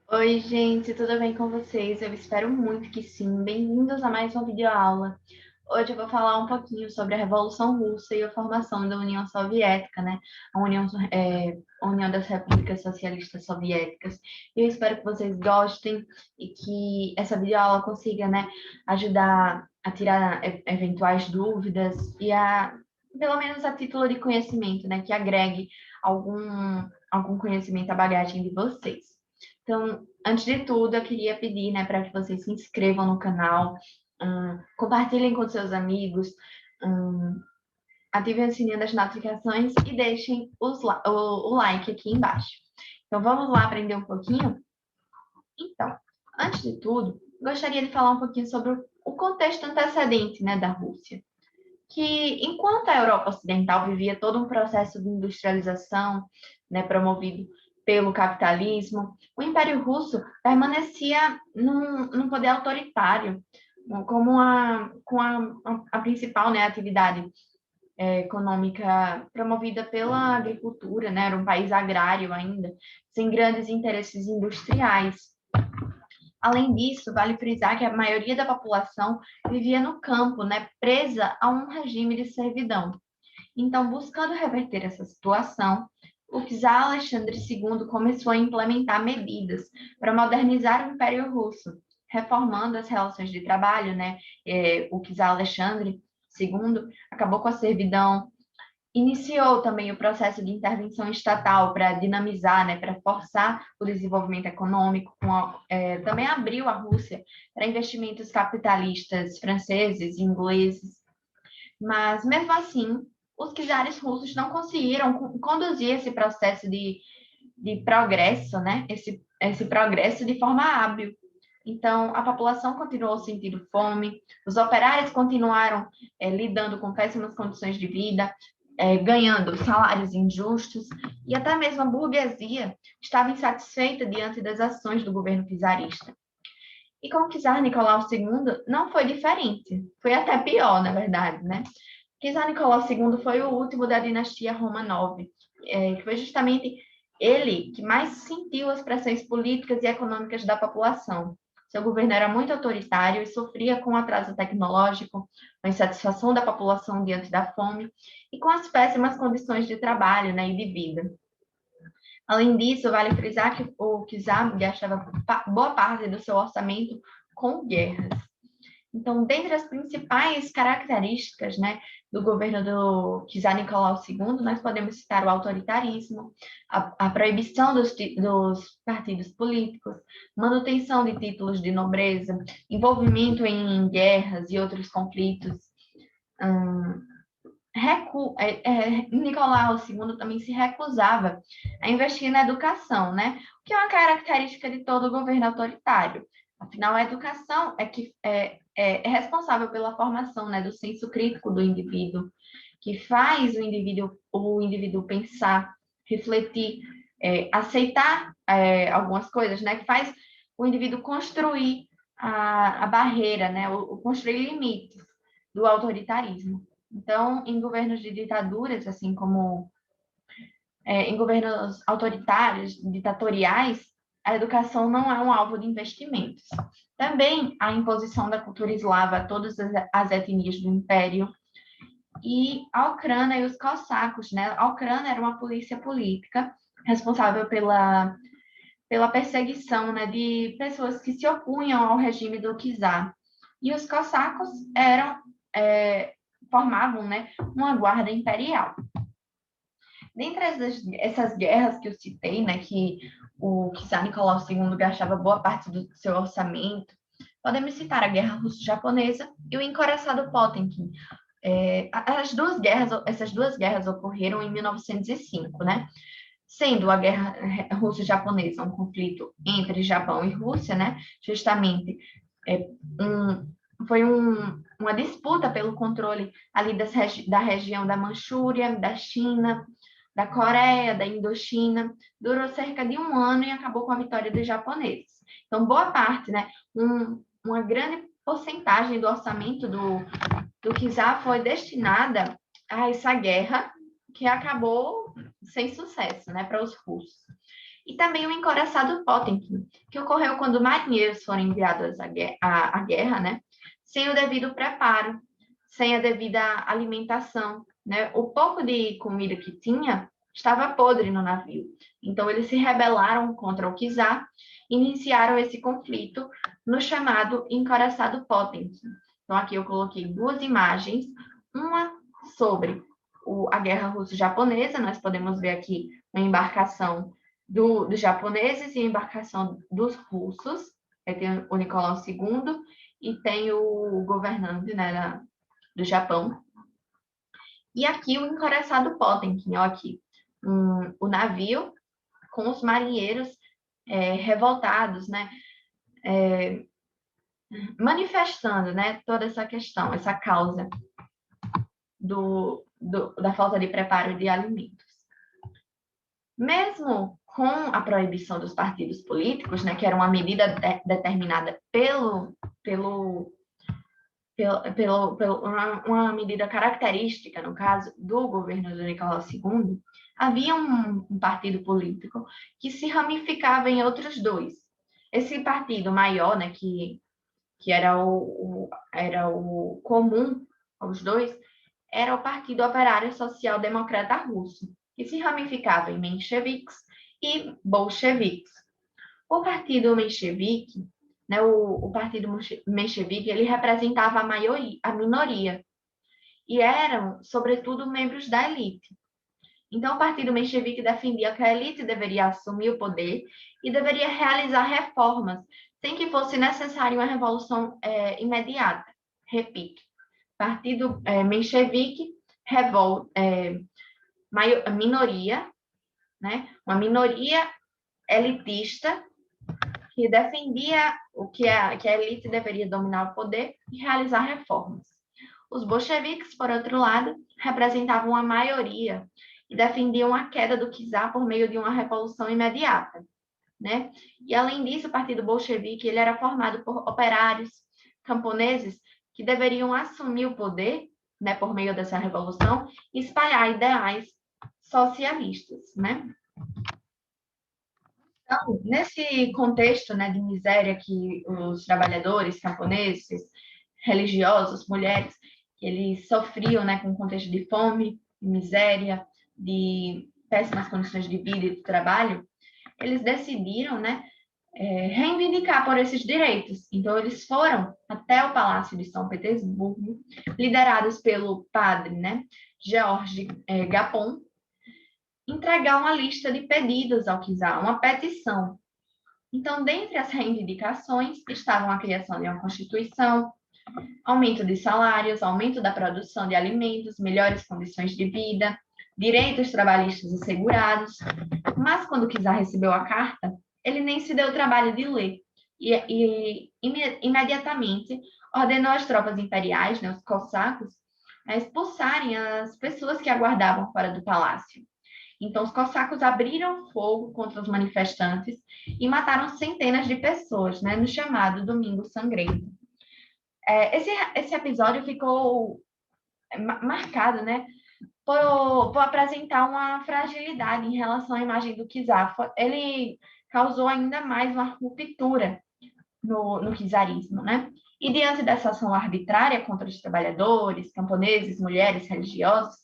Oi, gente, tudo bem com vocês? Eu espero muito que sim. Bem-vindos a mais uma videoaula. Hoje eu vou falar um pouquinho sobre a Revolução Russa e a formação da União Soviética, né? A União das Repúblicas Socialistas Soviéticas. E eu espero que vocês gostem e que essa videoaula consiga, né, ajudar a tirar eventuais dúvidas e pelo menos a título de conhecimento, né, que agregue algum conhecimento à bagagem de vocês. Então, antes de tudo, eu queria pedir, né, para que vocês se inscrevam no canal, compartilhem com seus amigos, hum, ativem o sininho das notificações e deixem o like aqui embaixo. Então, vamos lá aprender um pouquinho? Então, antes de tudo, gostaria de falar um pouquinho sobre o contexto antecedente, né, da Rússia. Que enquanto a Europa Ocidental vivia todo um processo de industrialização, né, promovido pelo capitalismo, o Império Russo permanecia num poder autoritário, com a principal, né, atividade econômica promovida pela agricultura, né, era um país agrário ainda, sem grandes interesses industriais. Além disso, vale frisar que a maioria da população vivia no campo, né, presa a um regime de servidão. Então, buscando reverter essa situação, o czar Alexandre II começou a implementar medidas para modernizar o Império Russo, reformando as relações de trabalho, né? O czar Alexandre II acabou com a servidão, iniciou também o processo de intervenção estatal para dinamizar, né, para forçar o desenvolvimento econômico, também abriu a Rússia para investimentos capitalistas franceses e ingleses, mas, mesmo assim, os czares russos não conseguiram conduzir esse processo de progresso, né? Esse progresso de forma hábil. Então, a população continuou sentindo fome, os operários continuaram lidando com péssimas condições de vida, ganhando salários injustos, e até mesmo a burguesia estava insatisfeita diante das ações do governo czarista. E com o czar Nicolau II não foi diferente, foi até pior, na verdade, né? Czar Nicolau II foi o último da dinastia Romanov, que foi justamente ele que mais sentiu as pressões políticas e econômicas da população. Seu governo era muito autoritário e sofria com o atraso tecnológico, com a insatisfação da população diante da fome e com as péssimas condições de trabalho, né, e de vida. Além disso, vale frisar que o czar gastava boa parte do seu orçamento com guerras. Então, dentre as principais características, né, do governo do czar Nicolau II, nós podemos citar o autoritarismo, a proibição dos partidos políticos, manutenção de títulos de nobreza, envolvimento em guerras e outros conflitos. Hum, Nicolau II também se recusava a investir na educação, né? O que é uma característica de todo governo autoritário. Afinal, a educação é responsável pela formação, né, do senso crítico do indivíduo, que faz o indivíduo pensar, refletir, aceitar algumas coisas, né, que faz o indivíduo construir a barreira, né, construir limites do autoritarismo. Então, em governos de ditaduras, assim como em governos autoritários, ditatoriais, a educação não é um alvo de investimentos. Também a imposição da cultura eslava a todas as etnias do império e a Ucrânia e os cossacos, né? A Ucrânia era uma polícia política responsável pela perseguição, né, de pessoas que se opunham ao regime do czar. E os cossacos é, formavam, né, uma guarda imperial. Dentre essas guerras que eu citei, né, que o czar Nicolau II gastava boa parte do seu orçamento, podemos citar a Guerra Russo-Japonesa e o encoraçado Potemkin. Essas duas guerras ocorreram em 1905, né? Sendo a Guerra Russo-Japonesa um conflito entre Japão e Rússia, né? Justamente é, um, uma disputa pelo controle ali da região da Manchúria, da China, da Coreia, da Indochina, durou cerca de um ano e acabou com a vitória dos japoneses. Então, boa parte, né, uma grande porcentagem do orçamento do czar foi destinada a essa guerra que acabou sem sucesso, né, para os russos. e também o encouraçado Potemkin, que ocorreu quando marinheiros foram enviados à guerra, né, sem o devido preparo, sem a devida alimentação, né? O pouco de comida que tinha estava podre no navio. Então, eles se rebelaram contra o czar e iniciaram esse conflito no chamado encoraçado Potemkin. Então, aqui eu coloquei duas imagens, uma sobre a Guerra Russo-Japonesa, nós podemos ver aqui uma embarcação dos japoneses e a embarcação dos russos, aí tem o Nicolau II e tem o governante, né, do Japão. E aqui o encoraçado Potemkin, ó, aqui, o navio com os marinheiros revoltados, né, manifestando, né, toda essa questão, essa causa da falta de preparo de alimentos. Mesmo com a proibição dos partidos políticos, né, que era uma medida determinada uma medida característica, no caso, do governo do Nicolau II, havia um partido político que se ramificava em outros dois. Esse partido maior, né, que era o comum aos dois, era o Partido Operário Social Democrata Russo, que se ramificava em mencheviques e bolcheviques. O Partido Menchevique, né, o Partido Menchevique, ele representava a minoria, e eram, sobretudo, membros da elite. Então, o Partido Menchevique defendia que a elite deveria assumir o poder e deveria realizar reformas, sem que fosse necessária uma revolução imediata. Repito, Partido Menchevique, minoria, né? Uma minoria elitista que defendia que a elite deveria dominar o poder e realizar reformas. Os bolcheviques, por outro lado, representavam a maioria e defendiam a queda do czar por meio de uma revolução imediata, né? E além disso, o Partido Bolchevique ele era formado por operários, camponeses que deveriam assumir o poder, né, por meio dessa revolução e espalhar ideais socialistas, né? Então, nesse contexto, né, de miséria que os trabalhadores camponeses, religiosos, mulheres, eles sofriam, né, com o contexto de fome, de miséria, de péssimas condições de vida e de trabalho, eles decidiram, né, reivindicar por esses direitos. Então, eles foram até o Palácio de São Petersburgo, liderados pelo padre, né, Georges Gapon, entregar uma lista de pedidos ao czar, uma petição. Então, dentre as reivindicações estavam a criação de uma constituição, aumento de salários, aumento da produção de alimentos, melhores condições de vida, direitos trabalhistas assegurados. Mas quando o czar recebeu a carta, ele nem se deu o trabalho de ler e imediatamente ordenou às tropas imperiais, né, os cossacos, a expulsarem as pessoas que aguardavam fora do palácio. Então, os cossacos abriram fogo contra os manifestantes e mataram centenas de pessoas, né, no chamado Domingo Sangrento. Esse episódio ficou marcado, né, por apresentar uma fragilidade em relação à imagem do czar. Ele causou ainda mais uma ruptura no czarismo, né? E diante dessa ação arbitrária contra os trabalhadores, camponeses, mulheres, religiosos,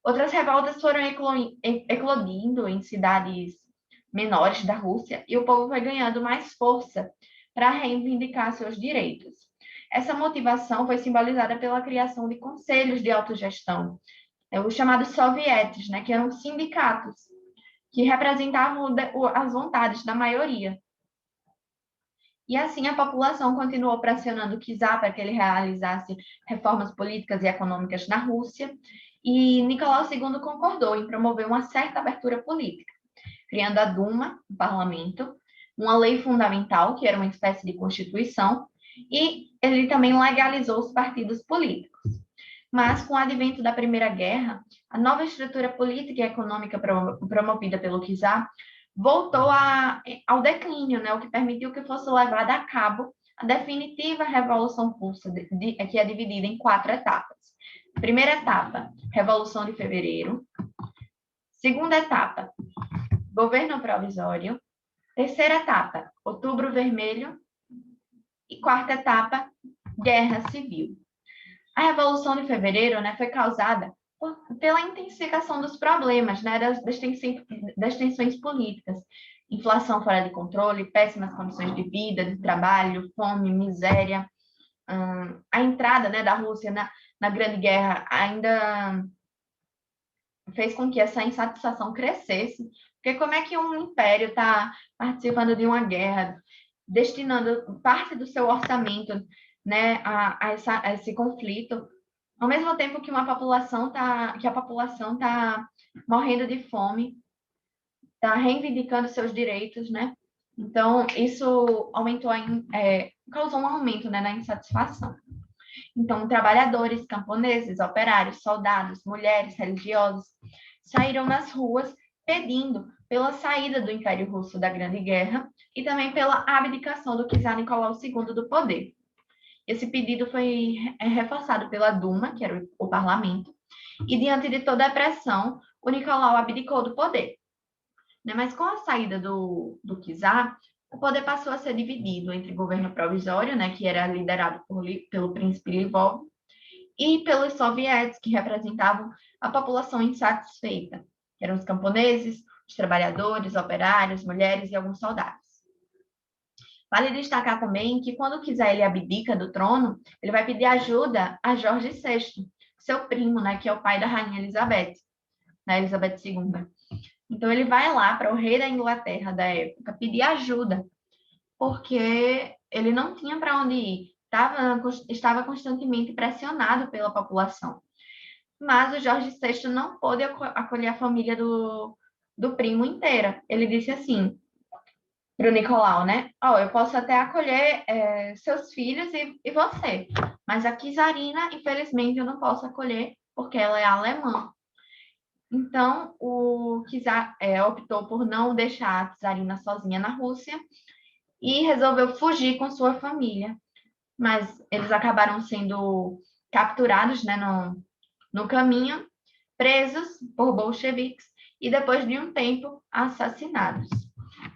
outras revoltas foram eclodindo em cidades menores da Rússia e o povo foi ganhando mais força para reivindicar seus direitos. Essa motivação foi simbolizada pela criação de conselhos de autogestão, os chamados sovietes, né, que eram sindicatos que representavam as vontades da maioria. E assim a população continuou pressionando o czar para que ele realizasse reformas políticas e econômicas na Rússia, e Nicolau II concordou em promover uma certa abertura política, criando a Duma, o parlamento, uma lei fundamental, que era uma espécie de constituição, e ele também legalizou os partidos políticos. Mas, com o advento da Primeira Guerra, a nova estrutura política e econômica promovida pelo czar voltou ao declínio, né, o que permitiu que fosse levada a cabo a definitiva Revolução Russa, que é dividida em 4 etapas. Primeira etapa, Revolução de Fevereiro. Segunda etapa, governo provisório. Terceira etapa, Outubro Vermelho. E quarta etapa, Guerra Civil. A Revolução de Fevereiro, né, foi causada pela intensificação dos problemas, né, das tensões políticas, inflação fora de controle, péssimas condições de vida, de trabalho, fome, miséria. A entrada, né, da Rússia na Grande Guerra ainda fez com que essa insatisfação crescesse, porque como é que um império está participando de uma guerra, destinando parte do seu orçamento, né, a esse conflito, ao mesmo tempo que a população está morrendo de fome, está reivindicando seus direitos, né? Então, isso causou um aumento, né, na insatisfação. Então, trabalhadores, camponeses, operários, soldados, mulheres, religiosos saíram nas ruas pedindo pela saída do Império Russo da Grande Guerra e também pela abdicação do czar Nicolau II do poder. Esse pedido foi reforçado pela Duma, que era o parlamento, e diante de toda a pressão, o Nicolau abdicou do poder. Mas com a saída do czar, o poder passou a ser dividido entre o governo provisório, né, que era liderado pelo príncipe Lvov, e pelos sovietes, que representavam a população insatisfeita, que eram os camponeses, os trabalhadores, operários, mulheres e alguns soldados. Vale destacar também que quando quiser ele abdica do trono, ele vai pedir ajuda a Jorge VI, seu primo, né, que é o pai da rainha Elizabeth, né, Elizabeth II. Então ele vai lá para o rei da Inglaterra da época pedir ajuda, porque ele não tinha para onde ir, estava constantemente pressionado pela população. Mas o Jorge VI não pôde acolher a família do primo inteira. Ele disse assim para o Nicolau, né? Eu posso até acolher seus filhos e você, mas a czarina, infelizmente, eu não posso acolher porque ela é alemã. Então, o czar optou por não deixar a czarina sozinha na Rússia e resolveu fugir com sua família. Mas eles acabaram sendo capturados, né, no caminho, presos por bolcheviques e, depois de um tempo, assassinados.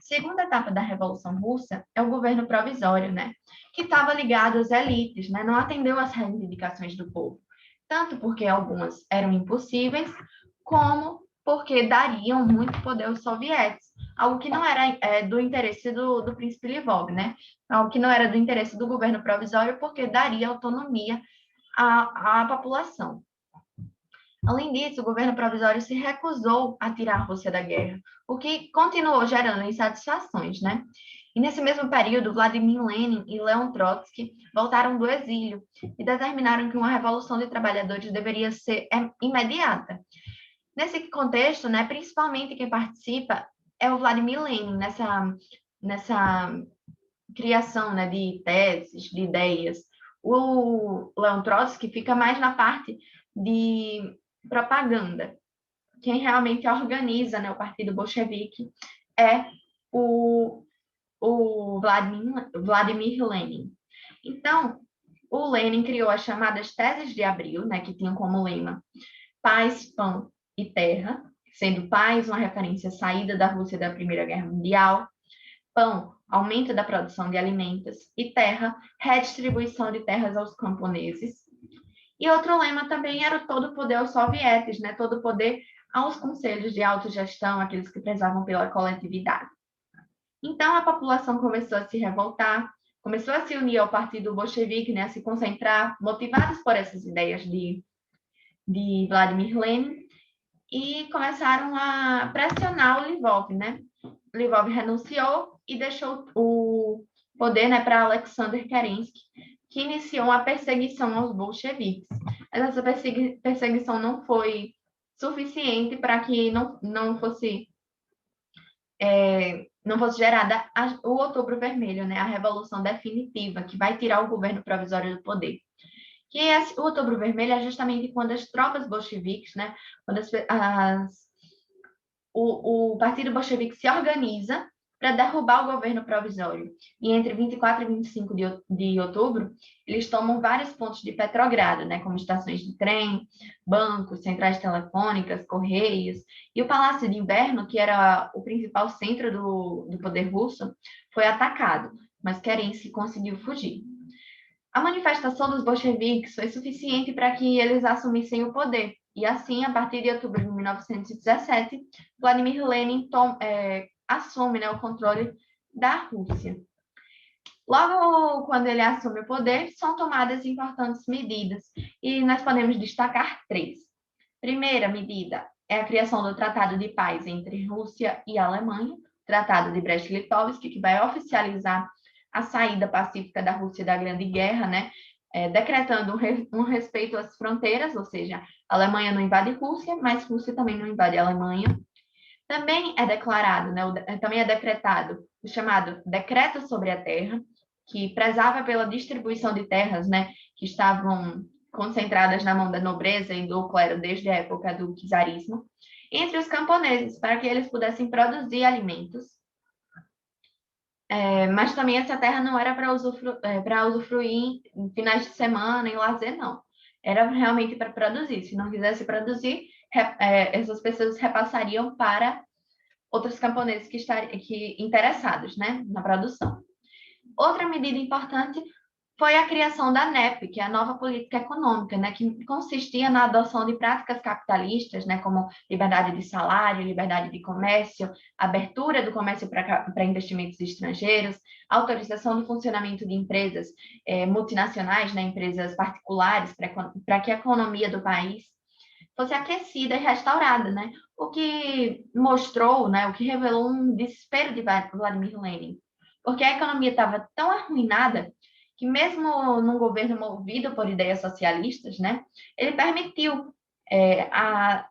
Segunda etapa da Revolução Russa é o governo provisório, né, que estava ligado às elites, né, não atendeu às reivindicações do povo, tanto porque algumas eram impossíveis, como porque dariam muito poder aos sovietes, algo que não era do interesse do príncipe Lvov, né, algo que não era do interesse do governo provisório, porque daria autonomia à população. Além disso, o governo provisório se recusou a tirar a Rússia da guerra, o que continuou gerando insatisfações, né? E nesse mesmo período, Vladimir Lenin e Leon Trotsky voltaram do exílio e determinaram que uma revolução de trabalhadores deveria ser imediata. Nesse contexto, né, principalmente quem participa é o Vladimir Lenin, nessa criação, né, de teses, de ideias. O Leon Trotsky fica mais na parte de propaganda. Quem realmente organiza, né, o Partido Bolchevique é o Vladimir Lenin. Então, o Lenin criou as chamadas Teses de Abril, né, que tinham como lema paz, pão e terra, sendo paz uma referência à saída da Rússia da Primeira Guerra Mundial, pão, aumento da produção de alimentos, e terra, redistribuição de terras aos camponeses. E outro lema também era o todo poder aos sovietes, né? Todo poder aos conselhos de autogestão, aqueles que prezavam pela coletividade. Então, a população começou a se revoltar, começou a se unir ao partido bolchevique, né? A se concentrar, motivados por essas ideias de Vladimir Lenin, e começaram a pressionar o Lvov, né? Lvov renunciou e deixou o poder, né, para Alexander Kerensky, que iniciou a perseguição aos bolcheviques. Mas essa perseguição não foi suficiente para que não fosse gerada o Outubro Vermelho, né, a revolução definitiva, que vai tirar o governo provisório do poder. O Outubro Vermelho é justamente quando as tropas bolcheviques, né, quando o Partido Bolchevique se organiza para derrubar o governo provisório. E entre 24 e 25 de outubro, eles tomam vários pontos de Petrogrado, né, como estações de trem, bancos, centrais telefônicas, correios, e o Palácio de Inverno, que era o principal centro do poder russo, foi atacado, mas Kerensky conseguiu fugir. A manifestação dos bolcheviques foi suficiente para que eles assumissem o poder, e assim, a partir de outubro de 1917, Vladimir Lenin assume, né, o controle da Rússia. Logo quando ele assume o poder, são tomadas importantes medidas, e nós podemos destacar três. Primeira medida é a criação do Tratado de Paz entre Rússia e Alemanha, Tratado de Brest-Litovsk, que vai oficializar a saída pacífica da Rússia da Grande Guerra, né? Decretando um respeito às fronteiras, ou seja, a Alemanha não invade Rússia, mas Rússia também não invade a Alemanha. Também é declarado, né, também é decretado o chamado Decreto sobre a Terra, que prezava pela distribuição de terras, né, que estavam concentradas na mão da nobreza e do clero desde a época do czarismo, entre os camponeses, para que eles pudessem produzir alimentos. Mas também essa terra não era para usufruir em finais de semana, em lazer, não. Era realmente para produzir. Se não quisesse produzir, essas pessoas repassariam para outros camponeses que interessados, né, na produção. Outra medida importante foi a criação da NEP, que é a nova política econômica, né, que consistia na adoção de práticas capitalistas, né, como liberdade de salário, liberdade de comércio, abertura do comércio para investimentos estrangeiros, autorização do funcionamento de empresas multinacionais, né, empresas particulares, para que a economia do país fosse aquecida e restaurada, né? O que mostrou, né, o que revelou um desespero de Vladimir Lenin, porque a economia estava tão arruinada que mesmo num governo movido por ideias socialistas, né, ele permitiu a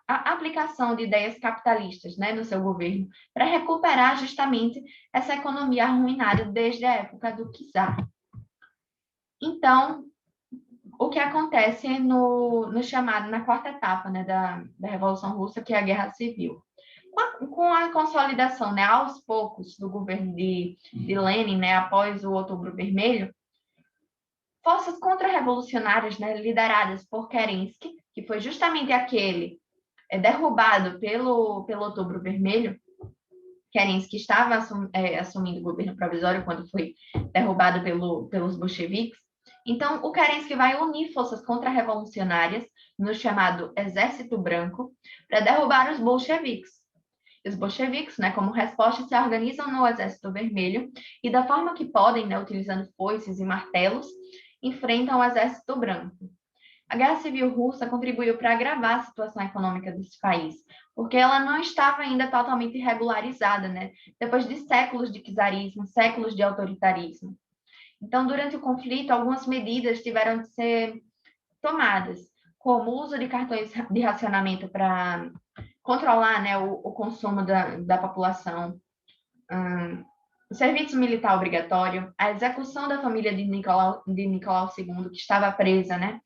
aplicação de ideias capitalistas, né, no seu governo, para recuperar justamente essa economia arruinada desde a época do czar. Então, o que acontece no chamado, na quarta etapa, né, da Revolução Russa, que é a Guerra Civil. Com a consolidação, né, aos poucos, do governo de Lenin, né, após o Outubro Vermelho, forças contra-revolucionárias, né, lideradas por Kerensky, que foi justamente aquele derrubado pelo Outubro Vermelho. Kerensky estava assumindo o governo provisório quando foi derrubado pelos bolcheviques. Então, o Kerensky vai unir forças contra-revolucionárias no chamado Exército Branco para derrubar os bolcheviques. Os bolcheviques, né, como resposta, se organizam no Exército Vermelho e, da forma que podem, né, utilizando foices e martelos, enfrentam o Exército Branco. A Guerra Civil Russa contribuiu para agravar a situação econômica desse país, porque ela não estava ainda totalmente regularizada, né? Depois de séculos de czarismo, séculos de autoritarismo. Então, durante o conflito, algumas medidas tiveram de ser tomadas, como o uso de cartões de racionamento para controlar, né, o consumo da população, o serviço militar obrigatório, a execução da família de Nicolau II, que estava presa, né,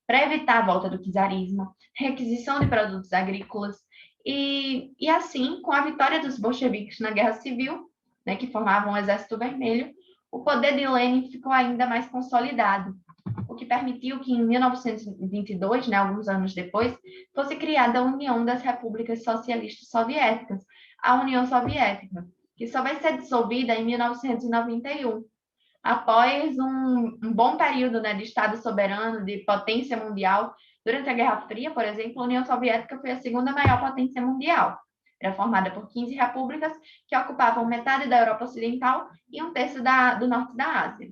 para evitar a volta do czarismo, requisição de produtos agrícolas, e assim, com a vitória dos bolcheviques na Guerra Civil, né, que formavam o Exército Vermelho, o poder de Lenin ficou ainda mais consolidado, o que permitiu que, em 1922, né, alguns anos depois, fosse criada a União das Repúblicas Socialistas Soviéticas, a União Soviética, que só vai ser dissolvida em 1991, após um bom período, né, de Estado soberano, de potência mundial. Durante a Guerra Fria, por exemplo, a União Soviética foi a segunda maior potência mundial. Era formada por 15 repúblicas que ocupavam metade da Europa Ocidental e um terço do norte da Ásia.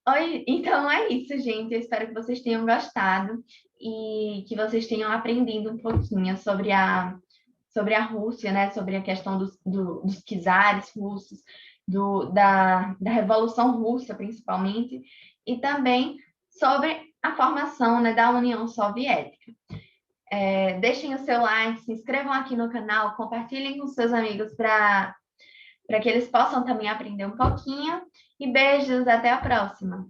Oi, então é isso, gente. Eu espero que vocês tenham gostado e que vocês tenham aprendido um pouquinho sobre a Rússia, né? Sobre a questão dos czares russos, da Revolução Russa, principalmente, e também sobre a formação, né, da União Soviética. Deixem o seu like, se inscrevam aqui no canal, compartilhem com seus amigos para que eles possam também aprender um pouquinho. E beijos, até a próxima!